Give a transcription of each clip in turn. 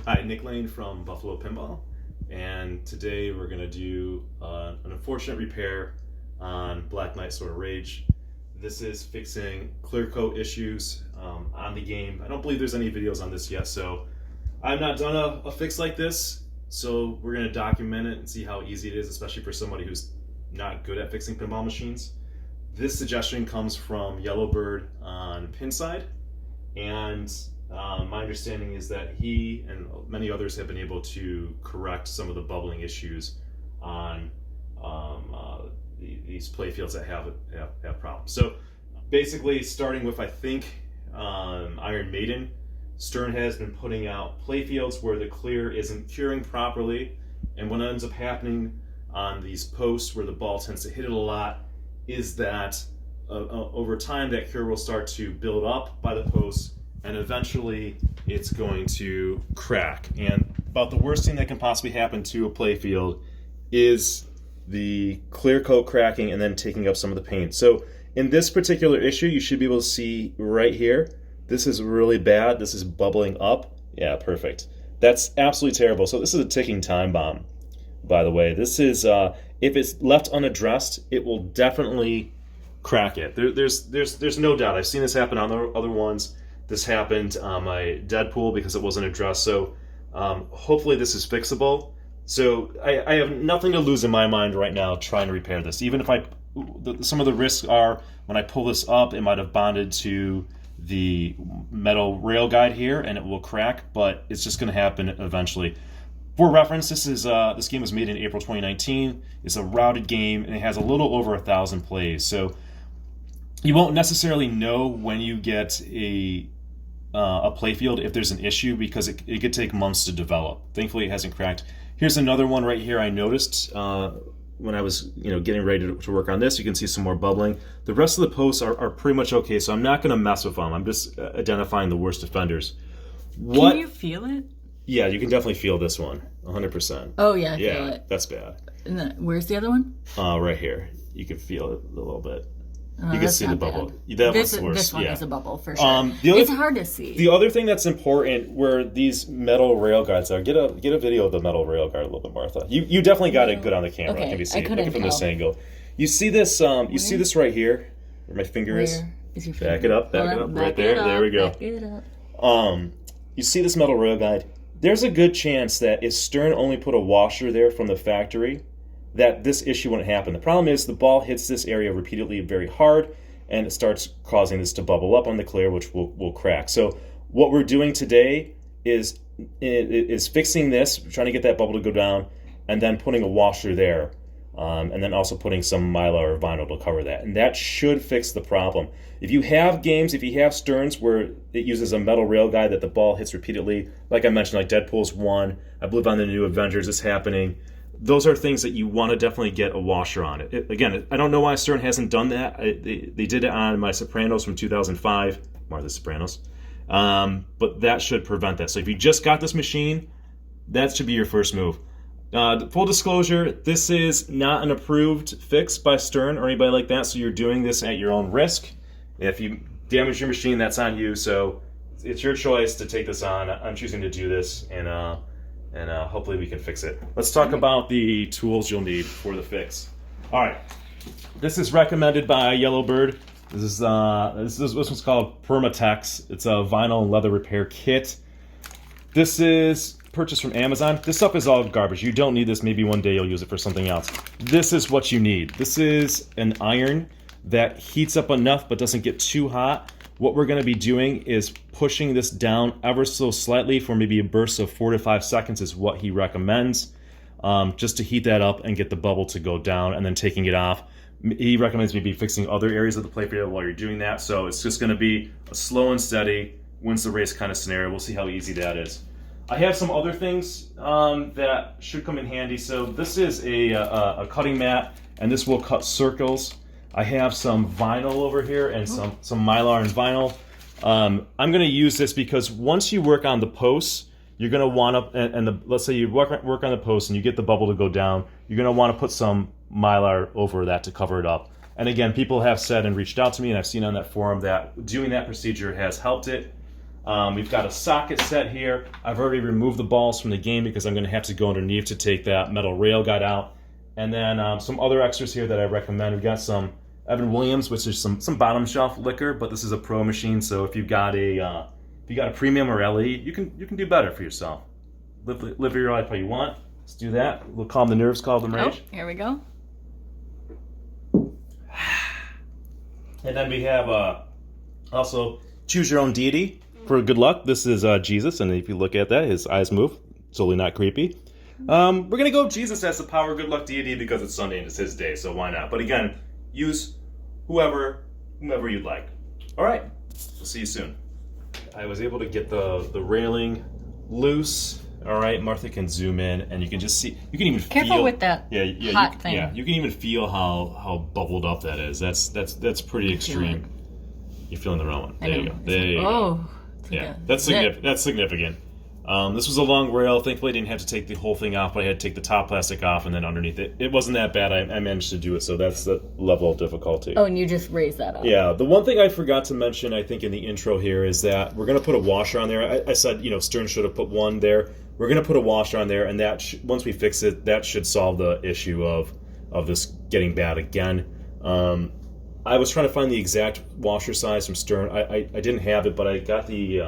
Hi, Nick Lane from Buffalo Pinball, and today we're going to do an unfortunate repair on Black Knight Sword of Rage. This is fixing Clearcoat issues on the game. I don't believe there's any videos on this yet, so I've not done a fix like this, so we're going to document it and see how easy it is, especially for somebody who's not good at fixing pinball machines. This suggestion comes from Yellowbird on Pinside, and my understanding is that he and many others have been able to correct some of the bubbling issues on these playfields that have problems. So basically, starting with, I think, Iron Maiden, Stern has been putting out playfields where the clear isn't curing properly, and what ends up happening on these posts where the ball tends to hit it a lot is that over time that cure will start to build up by the posts, and eventually it's going to crack. And about the worst thing that can possibly happen to a playfield is the clear coat cracking and then taking up some of the paint. So in this particular issue, you should be able to see right here, this is really bad. This is bubbling up. Yeah, perfect. That's absolutely terrible. So this is a ticking time bomb, by the way. This is, if it's left unaddressed, it will definitely crack it. There's no doubt. I've seen this happen on other ones. This happened on my Deadpool because it wasn't addressed. So hopefully this is fixable. So I have nothing to lose in my mind right now trying to repair this. Even if some of the risks are when I pull this up, it might have bonded to the metal rail guide here and it will crack, but it's just going to happen eventually. For reference, this game was made in April 2019. It's a routed game and it has a little over 1,000 plays. So you won't necessarily know when you get a playfield if there's an issue, because it could take months to develop. Thankfully, it hasn't cracked. Here's another one right here I noticed when I was getting ready to work on this. You can see some more bubbling. The rest of the posts are pretty much okay, so I'm not going to mess with them. I'm just identifying the worst offenders. Can you feel it? Yeah, you can definitely feel this one, 100%. Oh yeah, I feel it. That's bad. And then, where's the other one? Right here. You can feel it a little bit. Oh, you can see the bubble. This one is a bubble for sure. It's hard to see. The other thing that's important where these metal rail guards are, get a video of the metal rail guard a little bit, Martha. You definitely got it good on the camera. Okay, It can be seen. I Look couldn't from this tell. angle. You see this? You see this right here, where my finger is? Where is your finger? Back it up. Back it up. Right there. There we go. Back it up. You see this metal rail guide? There's a good chance that if Stern only put a washer there from the factory, that this issue wouldn't happen. The problem is the ball hits this area repeatedly very hard, and it starts causing this to bubble up on the clear, which will crack. So what we're doing today is fixing this, trying to get that bubble to go down, and then putting a washer there, and then also putting some mylar or vinyl to cover that. And that should fix the problem. If you have games, if you have Sterns where it uses a metal rail guide that the ball hits repeatedly, like I mentioned, like Deadpool's 1, I believe on the new Avengers it's happening, those are things that you want to definitely get a washer on it. Again, I don't know why Stern hasn't done that. They did it on my Sopranos from 2005, Martha Sopranos, but that should prevent that. So if you just got this machine, that should be your first move. Full disclosure, this is not an approved fix by Stern or anybody like that, so you're doing this at your own risk. If you damage your machine, that's on you, so it's your choice to take this on. I'm choosing to do this, and hopefully we can fix it. Let's talk about the tools you'll need for the fix. All right, this is recommended by Yellowbird. This one's called Permatex. It's a vinyl and leather repair kit. This is purchased from Amazon. This stuff is all garbage. You don't need this. Maybe one day you'll use it for something else. This is what you need. This is an iron that heats up enough but doesn't get too hot. What we're going to be doing is pushing this down ever so slightly for maybe a burst of 4 to 5 seconds is what he recommends, just to heat that up and get the bubble to go down, and then taking it off. He recommends maybe fixing other areas of the playfield while you're doing that. So it's just going to be a slow and steady, wins the race kind of scenario. We'll see how easy that is. I have some other things that should come in handy. So this is a cutting mat, and this will cut circles. I have some vinyl over here and some mylar and vinyl. I'm going to use this because once you work on the posts, you're going to want to, let's say you work on the post and you get the bubble to go down, you're going to want to put some mylar over that to cover it up. And again, people have said and reached out to me, and I've seen on that forum that doing that procedure has helped it. We've got a socket set here. I've already removed the balls from the game because I'm going to have to go underneath to take that metal rail guide out. And then some other extras here that I recommend. We've got some Evan Williams, which is some bottom shelf liquor, but this is a pro machine, so if you've got a premium or LE, you can do better for yourself. Live your life how you want. Let's do that. We'll calm the nerves, calm the rage. Oh, here we go. And then we have also choose your own deity for good luck. This is Jesus, and if you look at that, his eyes move. Totally not creepy. We're going to go with Jesus as the power good luck deity because it's Sunday and it's his day, so why not? But again, use whomever you'd like. All right, we'll see you soon. I was able to get the railing loose. All right, Martha can zoom in, and you can just see. You can even careful with that hot thing. Yeah, you can even feel how bubbled up that is. That's pretty extreme. You're feeling the wrong one. There you go. There you go. Yeah, that's significant. This was a long rail. Thankfully, I didn't have to take the whole thing off, but I had to take the top plastic off and then underneath it. It wasn't that bad. I managed to do it, so that's the level of difficulty. Oh, and you just raised that up. Yeah. The one thing I forgot to mention, I think, in the intro here is that we're going to put a washer on there. I said, Stern should have put one there. We're going to put a washer on there, and that once we fix it, that should solve the issue of this getting bad again. I was trying to find the exact washer size from Stern. I didn't have it, but I got the...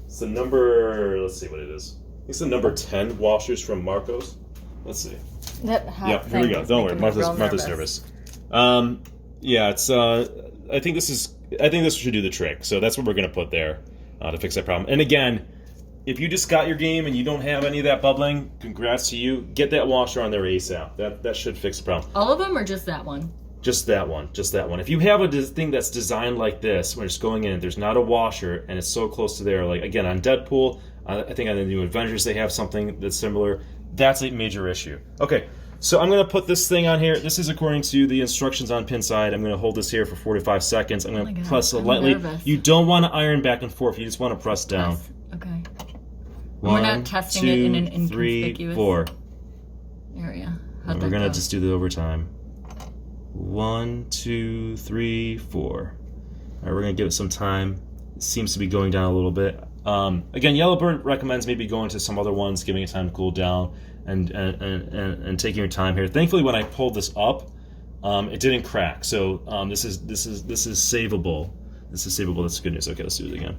it's the number, let's see what it is. It's the number 10 washers from Marcos. Let's see. That hot yeah, here we go. Don't worry, Martha's nervous. Yeah, it's. I think this should do the trick. So that's what we're gonna put there to fix that problem. And again, if you just got your game and you don't have any of that bubbling, congrats to you. Get that washer on there ASAP. That should fix the problem. All of them, or just that one? Just that one. If you have a thing that's designed like this, where it's going in, there's not a washer, and it's so close to there, like, again, on Deadpool, I think on the New Avengers they have something that's similar. That's a major issue. Okay, so I'm going to put this thing on here. This is according to the instructions on pin side. I'm going to hold this here for 45 seconds. I'm going to press it lightly. Nervous. You don't want to iron back and forth. You just want to press down. Okay. One, we're not testing it in an inconspicuous 3, 4. area. We're going to just do the overtime. 1, 2, 3, 4. All right, we're gonna give it some time. It seems to be going down a little bit. Again, Yellowbird recommends maybe going to some other ones, giving it time to cool down, and taking your time here. Thankfully, when I pulled this up, it didn't crack. So this is savable. This is savable. That's good news. Okay, let's do it again.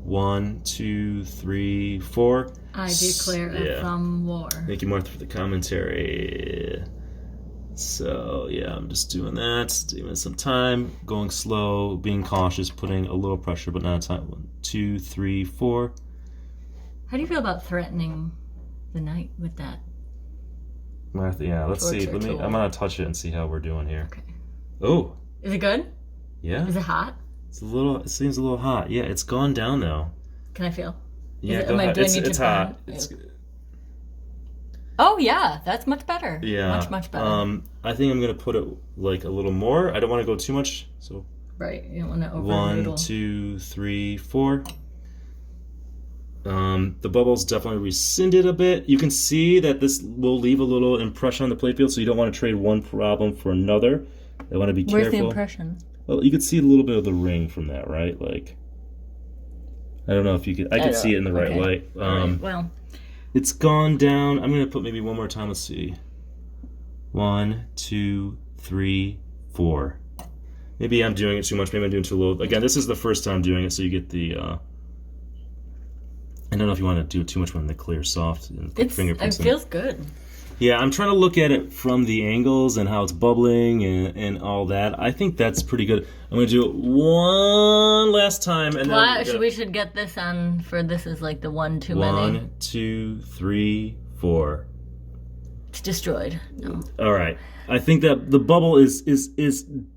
1, 2, 3, 4. I declare a thumb war. Thank you, Martha, for the commentary. So, yeah, I'm just doing that, giving it some time, going slow, being cautious, putting a little pressure, but not a ton. 1, 2, 3, 4. How do you feel about threatening the night with that? Martha, yeah, let's see. I'm going to touch it and see how we're doing here. Okay. Oh. Is it good? Yeah. Is it hot? It seems a little hot. Yeah, it's gone down, though. Can I feel? Yeah, go ahead. It's hot. Oh yeah, that's much better. Yeah, much better. I think I'm gonna put it like a little more. I don't want to go too much. So right, you don't want to over 1, 2, 3, 4. The bubbles definitely rescinded a bit. You can see that this will leave a little impression on the playfield, so you don't want to trade one problem for another. I want to be careful. Where's the impression? Well, you can see a little bit of the ring from that, right? Like, I don't know if you could. I could see it in the right light. Right, well. It's gone down. I'm going to put maybe one more time. Let's see. 1, 2, 3, 4. Maybe I'm doing it too much. Maybe I'm doing too low. Again, this is the first time doing it, so you get the... I don't know if you want to do it too much when the clear soft and fingerprints. It feels good. Yeah, I'm trying to look at it from the angles and how it's bubbling and all that. I think that's pretty good. I'm going to do it one last time. And then we should get this on for this is like the one too many. 1, 2, 3, 4. It's destroyed. No. All right. I think that the bubble is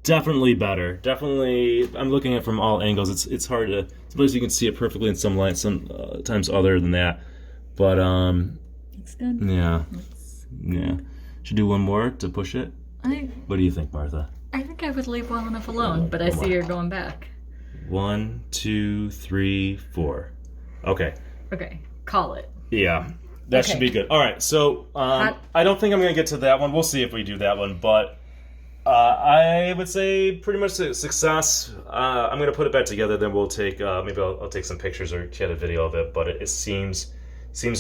definitely better. Definitely, I'm looking at it from all angles. It's hard to... Sometimes you can see it perfectly in some light, sometimes other than that. But, it's good. Yeah. Yeah. Should do one more to push it? What do you think, Martha? I think I would leave well enough alone, but I see you're going back. 1, 2, 3, 4. Okay. Okay. Call it. Yeah. That should be good. All right. So I don't think I'm going to get to that one. We'll see if we do that one. But I would say pretty much a success. I'm going to put it back together, then we'll take, maybe I'll take some pictures or get a video of it, but it seems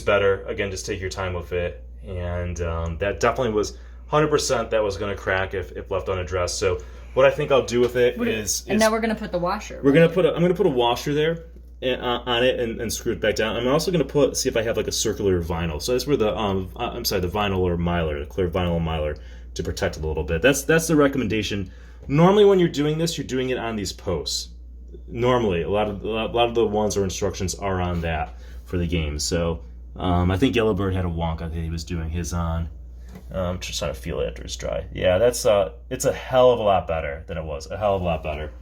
better. Again, just take your time with it. And that definitely was 100% that was going to crack if left unaddressed. So what I think I'll do with it is... And now we're going to put the washer. I'm going to put a washer there on it and screw it back down. I'm also going to see if I have like a circular vinyl. So that's where the, the vinyl or mylar, the clear vinyl and mylar, to protect it a little bit. That's the recommendation. Normally when you're doing this, you're doing it on these posts. Normally, a lot of the ones or instructions are on that for the game. So I think Yellowbird had a wonk I think he was doing his on. Just trying to feel it after it's dry. Yeah, it's a hell of a lot better than it was. A hell of a lot better.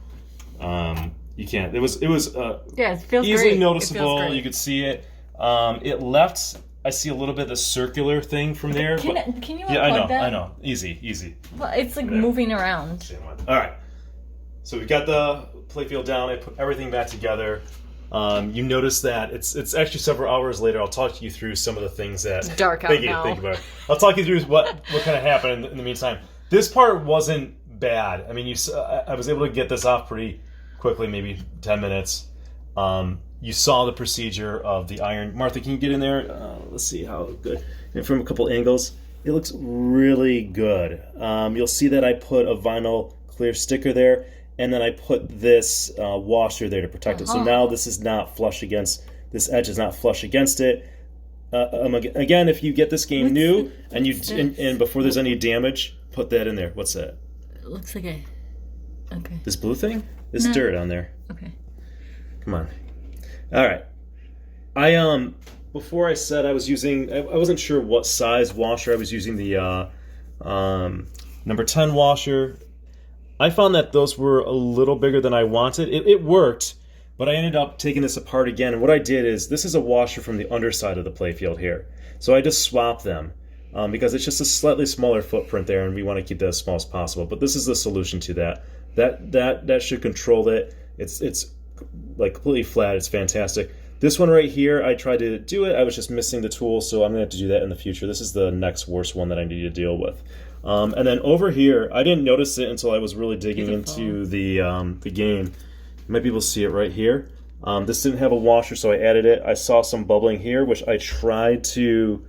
You can't. It was yeah, it feels easily great. noticeable. You could see it. It left. I see a little bit of the circular thing from there. Can you unplug yeah, that? I know. Easy. Well, it's like moving around. All right. So we got the playfield down. I put everything back together. You notice that it's actually several hours later. I'll talk you through some of the things that... It's dark out now. Think about it. I'll talk you through what kind of happened in the meantime. This part wasn't bad. I mean, I was able to get this off pretty quickly, maybe 10 minutes. You saw the procedure of the iron. Martha, can you get in there? Let's see how good. And from a couple angles, it looks really good. You'll see that I put a vinyl clear sticker there, and then I put this washer there to protect it. So now this is not flush against, this edge is not flush against it. Again, if you get this game new and before there's any damage, put that in there. What's that? It looks like okay. This blue thing? There's dirt on there. Okay. Come on. All right. Before I said I was using, I wasn't sure what size washer. I was using the number 10 washer. I found that those were a little bigger than I wanted. It worked, but I ended up taking this apart again. And what I did is, this is a washer from the underside of the playfield here. So I just swapped them because it's just a slightly smaller footprint there, and we want to keep that as small as possible. But this is the solution to that. That should control it. It's like completely flat. It's fantastic. This one right here, I tried to do it. I was just missing the tool, so I'm going to have to do that in the future. This is the next worst one that I need to deal with. And then over here, I didn't notice it until I was really digging into the game. You might be able to see it right here. This didn't have a washer, so I added it. I saw some bubbling here, which I tried to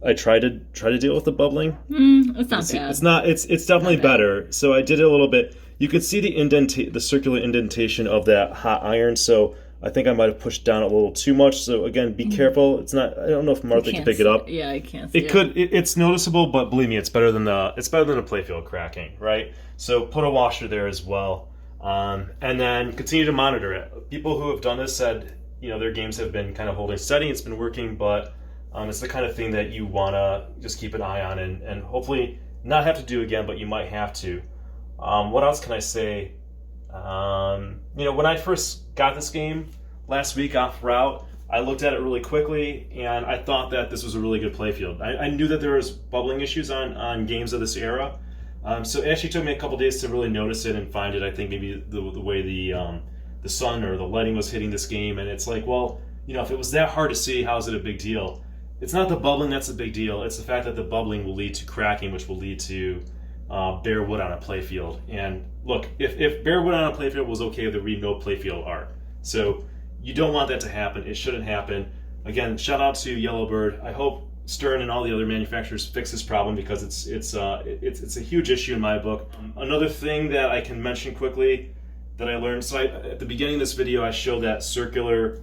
deal with the bubbling. It's not bad. It's not. It's definitely better. So I did it a little bit. You could see the circular indentation of that hot iron. So I think I might have pushed down a little too much. So again, be careful. It's not. I don't know if Martha can pick it up. Yeah, I can't see it. It's noticeable, but believe me, it's better than a playfield cracking, right? So put a washer there as well, and then continue to monitor it. People who have done this said, their games have been kind of holding steady. It's been working, but it's the kind of thing that you wanna just keep an eye on and hopefully not have to do again, but you might have to. What else can I say? When I first got this game last week off route, I looked at it really quickly, and I thought that this was a really good playfield. I knew that there was bubbling issues on games of this era, so it actually took me a couple days to really notice it and find it. I think maybe the way the sun or the lighting was hitting this game, and it's like, well, if it was that hard to see, how is it a big deal? It's not the bubbling that's a big deal. It's the fact that the bubbling will lead to cracking, which will lead to bare wood on a playfield. And look, if bare wood on a playfield was okay, there would be no playfield art. So you don't want that to happen. It shouldn't happen. Again, shout out to Yellowbird. I hope Stern and all the other manufacturers fix this problem, because it's a huge issue in my book. Another thing that I can mention quickly that I learned. So at the beginning of this video, I showed that circular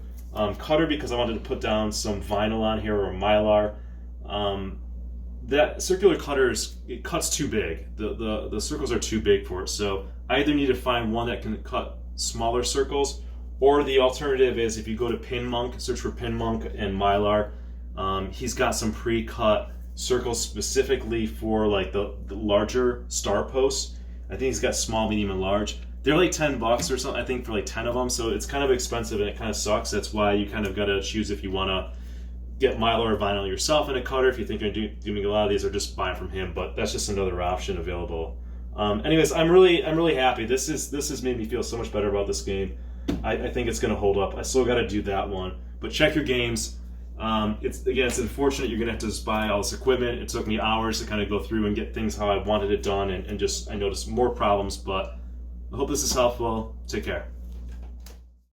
cutter because I wanted to put down some vinyl on here, or mylar. That circular cutter it cuts too big. The circles are too big for it. So I either need to find one that can cut smaller circles, or the alternative is if you go to PinMonk, search for PinMonk and mylar. He's got some pre-cut circles specifically for like the larger star posts. I think he's got small, medium, and large. They're like $10 or something, I think, for like 10 of them. So it's kind of expensive and it kind of sucks. That's why you kind of got to choose if you want to get mylar or vinyl yourself in a cutter, if you think you're doing a lot of these, or just buy from him. But that's just another option available. Anyways, I'm really happy. This has made me feel so much better about this game. I think it's going to hold up. I still got to do that one. But check your games. It's unfortunate you're gonna have to just buy all this equipment. It took me hours to kind of go through and get things how I wanted it done, and just I noticed more problems. But I hope this is helpful. Take care.